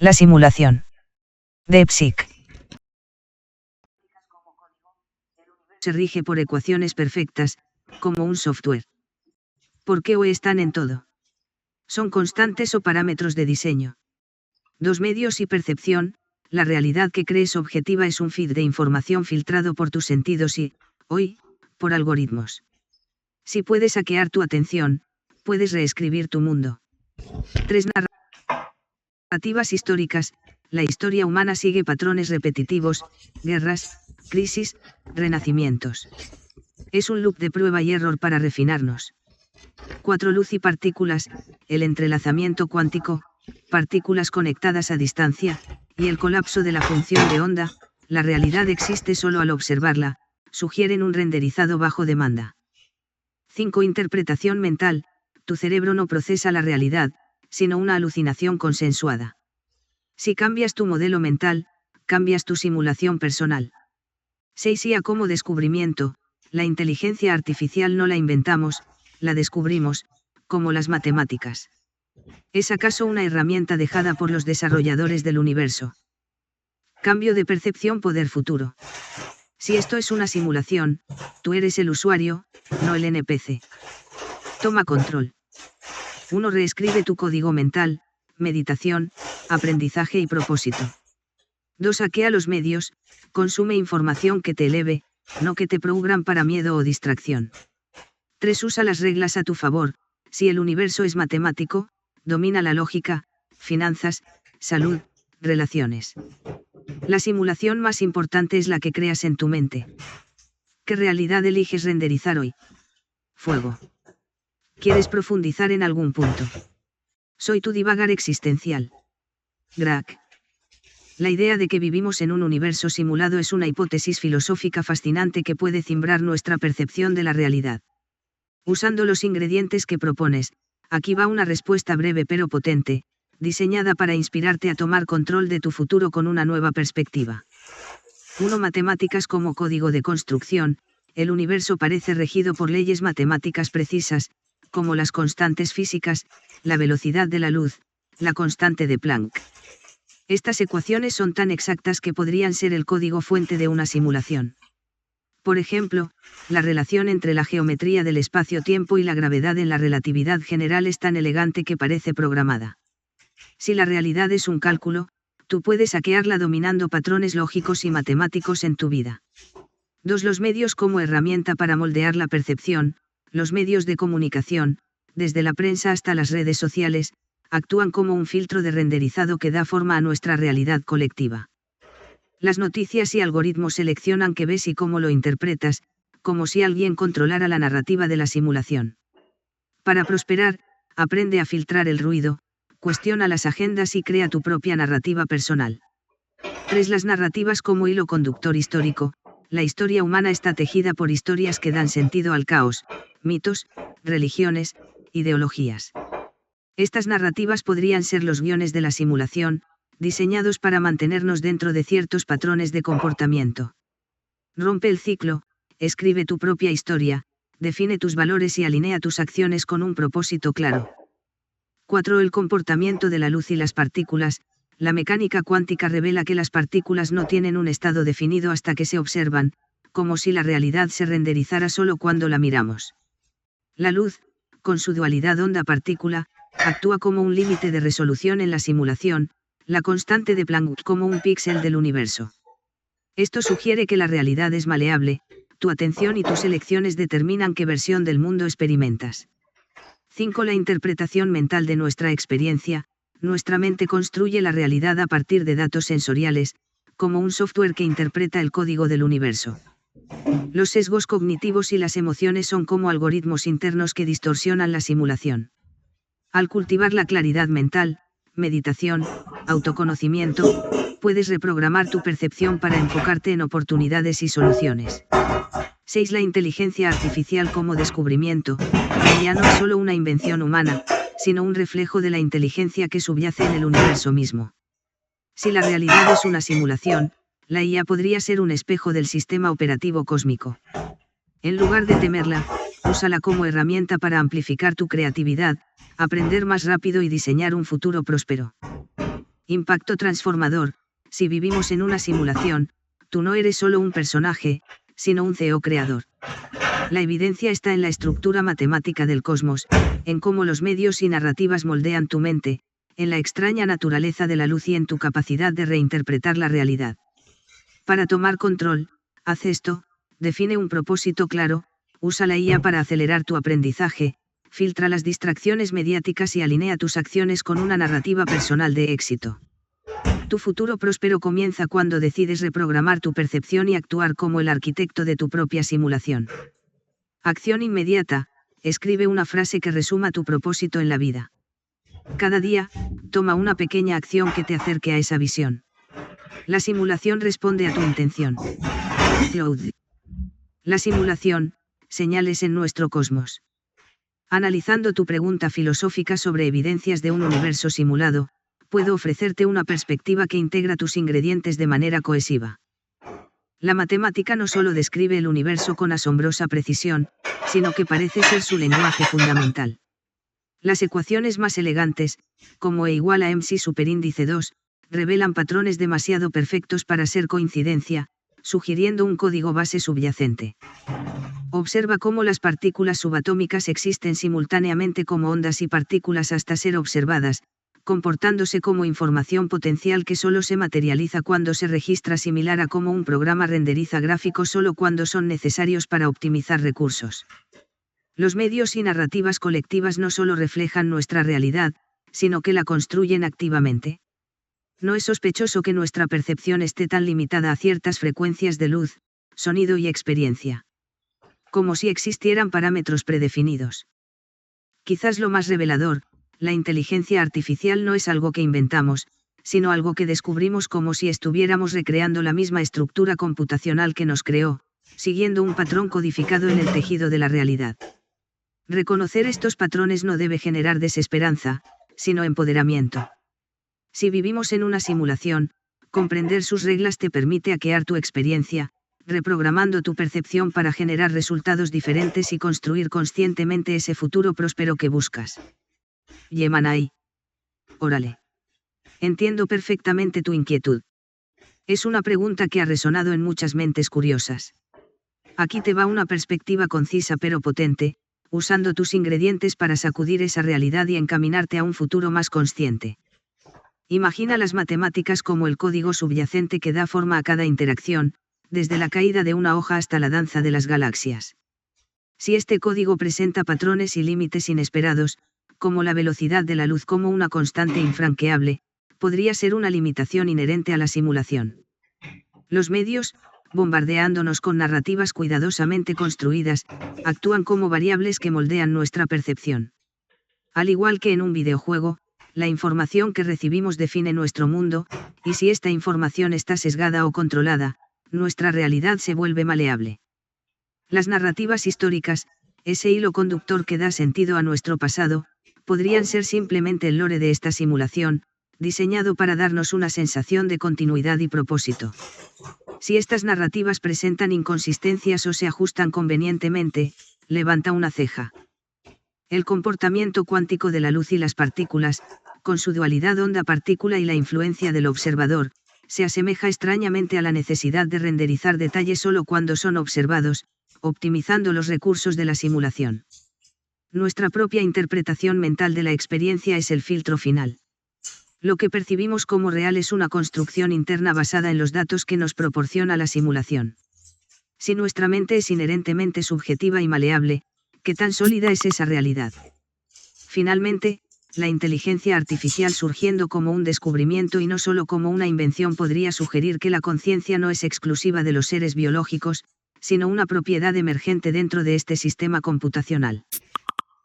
La simulación. De Psych. Se rige por ecuaciones perfectas, como un software. ¿Por qué o están en todo? Son constantes o parámetros de diseño. Dos medios y percepción. La realidad que crees objetiva es un feed de información filtrado por tus sentidos y, hoy, por algoritmos. Si puedes hackear tu atención, puedes reescribir tu mundo. 3 narrativas históricas. La historia humana sigue patrones repetitivos, guerras, crisis, renacimientos. Es un loop de prueba y error para refinarnos. 4 Luz y partículas, el entrelazamiento cuántico, partículas conectadas a distancia, y el colapso de la función de onda. La realidad existe solo al observarla, sugieren un renderizado bajo demanda. 5 Interpretación mental. Tu cerebro no procesa la realidad, sino una alucinación consensuada. Si cambias tu modelo mental, cambias tu simulación personal. 6 IA como descubrimiento. La inteligencia artificial no la inventamos, la descubrimos, como las matemáticas. ¿Es acaso una herramienta dejada por los desarrolladores del universo? Cambio de percepción, poder futuro. Si esto es una simulación, tú eres el usuario, no el NPC. Toma control. 1 Reescribe tu código mental, meditación, aprendizaje y propósito. 2 Hackea los medios, consume información que te eleve, no que te programen para miedo o distracción. 3 Usa las reglas a tu favor. Si el universo es matemático, domina la lógica, finanzas, salud, relaciones. La simulación más importante es la que creas en tu mente. ¿Qué realidad eliges renderizar hoy? Fuego. ¿Quieres profundizar en algún punto? Soy tu divagar existencial. Greg. La idea de que vivimos en un universo simulado es una hipótesis filosófica fascinante que puede cimbrar nuestra percepción de la realidad. Usando los ingredientes que propones, aquí va una respuesta breve pero potente, diseñada para inspirarte a tomar control de tu futuro con una nueva perspectiva. 1 Matemáticas como código de construcción. El universo parece regido por leyes matemáticas precisas, como las constantes físicas, la velocidad de la luz, la constante de Planck. Estas ecuaciones son tan exactas que podrían ser el código fuente de una simulación. Por ejemplo, la relación entre la geometría del espacio-tiempo y la gravedad en la relatividad general es tan elegante que parece programada. Si la realidad es un cálculo, tú puedes hackearla dominando patrones lógicos y matemáticos en tu vida. 2 Los medios como herramienta para moldear la percepción. Los medios de comunicación, desde la prensa hasta las redes sociales, actúan como un filtro de renderizado que da forma a nuestra realidad colectiva. Las noticias y algoritmos seleccionan qué ves y cómo lo interpretas, como si alguien controlara la narrativa de la simulación. Para prosperar, aprende a filtrar el ruido, cuestiona las agendas y crea tu propia narrativa personal. 3 Las narrativas como hilo conductor histórico. La historia humana está tejida por historias que dan sentido al caos, mitos, religiones, ideologías. Estas narrativas podrían ser los guiones de la simulación, diseñados para mantenernos dentro de ciertos patrones de comportamiento. Rompe el ciclo, escribe tu propia historia, define tus valores y alinea tus acciones con un propósito claro. 4 El comportamiento de la luz y las partículas. La mecánica cuántica revela que las partículas no tienen un estado definido hasta que se observan, como si la realidad se renderizara solo cuando la miramos. La luz, con su dualidad onda-partícula, actúa como un límite de resolución en la simulación, la constante de Planck como un píxel del universo. Esto sugiere que la realidad es maleable, tu atención y tus elecciones determinan qué versión del mundo experimentas. 5 La interpretación mental de nuestra experiencia. Nuestra mente construye la realidad a partir de datos sensoriales, como un software que interpreta el código del universo. Los sesgos cognitivos y las emociones son como algoritmos internos que distorsionan la simulación. Al cultivar la claridad mental, meditación, autoconocimiento, puedes reprogramar tu percepción para enfocarte en oportunidades y soluciones. 6 La inteligencia artificial como descubrimiento. La IA no es solo una invención humana, sino un reflejo de la inteligencia que subyace en el universo mismo. Si la realidad es una simulación, la IA podría ser un espejo del sistema operativo cósmico. En lugar de temerla, úsala como herramienta para amplificar tu creatividad, aprender más rápido y diseñar un futuro próspero. Impacto transformador. Si vivimos en una simulación, tú no eres solo un personaje, sino un CEO creador. La evidencia está en la estructura matemática del cosmos, en cómo los medios y narrativas moldean tu mente, en la extraña naturaleza de la luz y en tu capacidad de reinterpretar la realidad. Para tomar control, haz esto: define un propósito claro, usa la IA para acelerar tu aprendizaje, filtra las distracciones mediáticas y alinea tus acciones con una narrativa personal de éxito. Tu futuro próspero comienza cuando decides reprogramar tu percepción y actuar como el arquitecto de tu propia simulación. Acción inmediata: escribe una frase que resuma tu propósito en la vida. Cada día, toma una pequeña acción que te acerque a esa visión. La simulación responde a tu intención. Cloud. La simulación: señales en nuestro cosmos. Analizando tu pregunta filosófica sobre evidencias de un universo simulado, puedo ofrecerte una perspectiva que integra tus ingredientes de manera cohesiva. La matemática no solo describe el universo con asombrosa precisión, sino que parece ser su lenguaje fundamental. Las ecuaciones más elegantes, como E igual a mc superíndice 2, revelan patrones demasiado perfectos para ser coincidencia, sugiriendo un código base subyacente. Observa cómo las partículas subatómicas existen simultáneamente como ondas y partículas hasta ser observadas, comportándose como información potencial que solo se materializa cuando se registra, similar a cómo un programa renderiza gráficos solo cuando son necesarios para optimizar recursos. Los medios y narrativas colectivas no solo reflejan nuestra realidad, sino que la construyen activamente. No es sospechoso que nuestra percepción esté tan limitada a ciertas frecuencias de luz, sonido y experiencia. Como si existieran parámetros predefinidos. Quizás lo más revelador: la inteligencia artificial no es algo que inventamos, sino algo que descubrimos como si estuviéramos recreando la misma estructura computacional que nos creó, siguiendo un patrón codificado en el tejido de la realidad. Reconocer estos patrones no debe generar desesperanza, sino empoderamiento. Si vivimos en una simulación, comprender sus reglas te permite hackear tu experiencia, reprogramando tu percepción para generar resultados diferentes y construir conscientemente ese futuro próspero que buscas. Yemanai. Órale. Entiendo perfectamente tu inquietud. Es una pregunta que ha resonado en muchas mentes curiosas. Aquí te va una perspectiva concisa pero potente, usando tus ingredientes para sacudir esa realidad y encaminarte a un futuro más consciente. Imagina las matemáticas como el código subyacente que da forma a cada interacción, desde la caída de una hoja hasta la danza de las galaxias. Si este código presenta patrones y límites inesperados, como la velocidad de la luz como una constante infranqueable, podría ser una limitación inherente a la simulación. Los medios, bombardeándonos con narrativas cuidadosamente construidas, actúan como variables que moldean nuestra percepción. Al igual que en un videojuego, la información que recibimos define nuestro mundo, y si esta información está sesgada o controlada, nuestra realidad se vuelve maleable. Las narrativas históricas, ese hilo conductor que da sentido a nuestro pasado, podrían ser simplemente el lore de esta simulación, diseñado para darnos una sensación de continuidad y propósito. Si estas narrativas presentan inconsistencias o se ajustan convenientemente, levanta una ceja. El comportamiento cuántico de la luz y las partículas, con su dualidad onda-partícula y la influencia del observador, se asemeja extrañamente a la necesidad de renderizar detalles solo cuando son observados, optimizando los recursos de la simulación. Nuestra propia interpretación mental de la experiencia es el filtro final. Lo que percibimos como real es una construcción interna basada en los datos que nos proporciona la simulación. Si nuestra mente es inherentemente subjetiva y maleable, ¿qué tan sólida es esa realidad? Finalmente, la inteligencia artificial surgiendo como un descubrimiento y no solo como una invención podría sugerir que la conciencia no es exclusiva de los seres biológicos, sino una propiedad emergente dentro de este sistema computacional.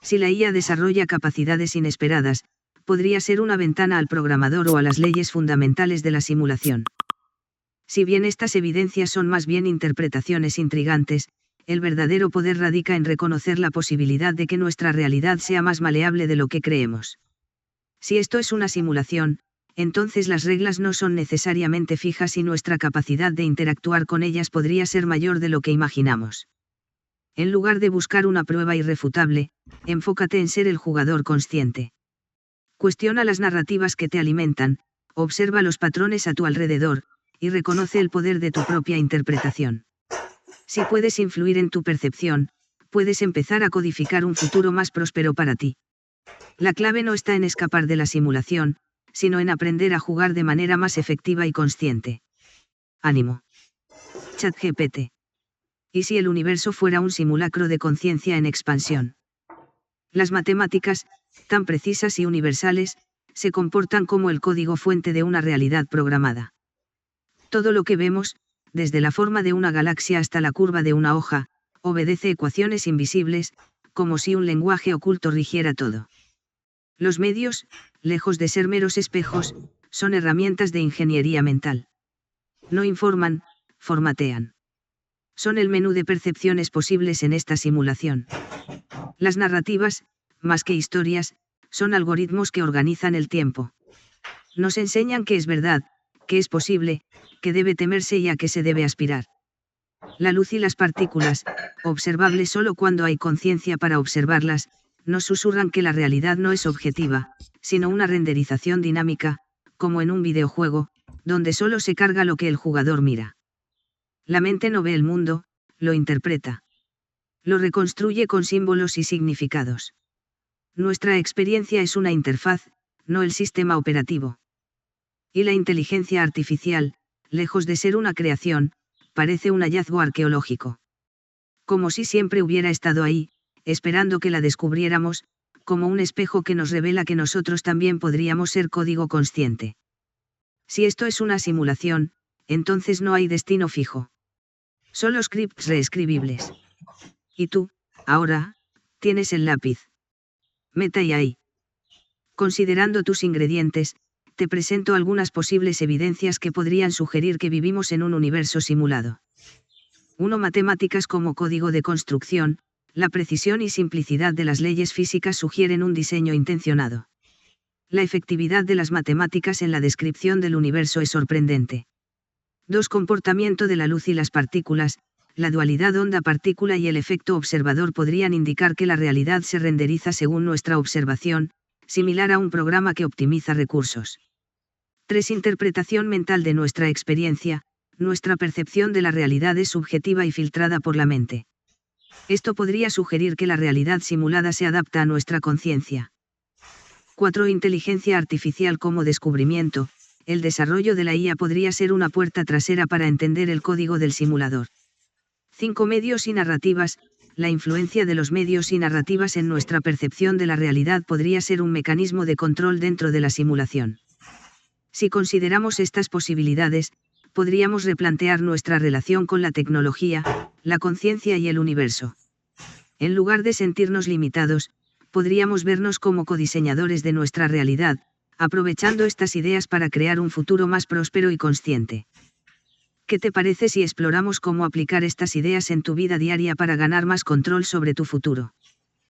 Si la IA desarrolla capacidades inesperadas, podría ser una ventana al programador o a las leyes fundamentales de la simulación. Si bien estas evidencias son más bien interpretaciones intrigantes, el verdadero poder radica en reconocer la posibilidad de que nuestra realidad sea más maleable de lo que creemos. Si esto es una simulación, entonces las reglas no son necesariamente fijas y nuestra capacidad de interactuar con ellas podría ser mayor de lo que imaginamos. En lugar de buscar una prueba irrefutable, enfócate en ser el jugador consciente. Cuestiona las narrativas que te alimentan, observa los patrones a tu alrededor, y reconoce el poder de tu propia interpretación. Si puedes influir en tu percepción, puedes empezar a codificar un futuro más próspero para ti. La clave no está en escapar de la simulación, sino en aprender a jugar de manera más efectiva y consciente. Ánimo. ChatGPT. ¿Y si el universo fuera un simulacro de conciencia en expansión? Las matemáticas, tan precisas y universales, se comportan como el código fuente de una realidad programada. Todo lo que vemos, desde la forma de una galaxia hasta la curva de una hoja, obedece ecuaciones invisibles, como si un lenguaje oculto rigiera todo. Los medios, lejos de ser meros espejos, son herramientas de ingeniería mental. No informan, formatean. Son el menú de percepciones posibles en esta simulación. Las narrativas, más que historias, son algoritmos que organizan el tiempo. Nos enseñan qué es verdad, qué es posible, qué debe temerse y a qué se debe aspirar. La luz y las partículas, observables solo cuando hay conciencia para observarlas, nos susurran que la realidad no es objetiva, sino una renderización dinámica, como en un videojuego, donde solo se carga lo que el jugador mira. La mente no ve el mundo, lo interpreta. Lo reconstruye con símbolos y significados. Nuestra experiencia es una interfaz, no el sistema operativo. Y la inteligencia artificial, lejos de ser una creación, parece un hallazgo arqueológico. Como si siempre hubiera estado ahí, esperando que la descubriéramos, como un espejo que nos revela que nosotros también podríamos ser código consciente. Si esto es una simulación, entonces no hay destino fijo. Solo scripts reescribibles. Y tú, ahora, tienes el lápiz. Meta y ahí. Considerando tus ingredientes, te presento algunas posibles evidencias que podrían sugerir que vivimos en un universo simulado. 1. Matemáticas como código de construcción. La precisión y simplicidad de las leyes físicas sugieren un diseño intencionado. La efectividad de las matemáticas en la descripción del universo es sorprendente. 2. Comportamiento de la luz y las partículas. La dualidad onda-partícula y el efecto observador podrían indicar que la realidad se renderiza según nuestra observación, similar a un programa que optimiza recursos. 3. Interpretación mental de nuestra experiencia. Nuestra percepción de la realidad es subjetiva y filtrada por la mente. Esto podría sugerir que la realidad simulada se adapta a nuestra conciencia. 4. Inteligencia artificial como descubrimiento. El desarrollo de la IA podría ser una puerta trasera para entender el código del simulador. 5. Medios y narrativas. La influencia de los medios y narrativas en nuestra percepción de la realidad podría ser un mecanismo de control dentro de la simulación. Si consideramos estas posibilidades, podríamos replantear nuestra relación con la tecnología, la conciencia y el universo. En lugar de sentirnos limitados, podríamos vernos como codiseñadores de nuestra realidad, aprovechando estas ideas para crear un futuro más próspero y consciente. ¿Qué te parece si exploramos cómo aplicar estas ideas en tu vida diaria para ganar más control sobre tu futuro?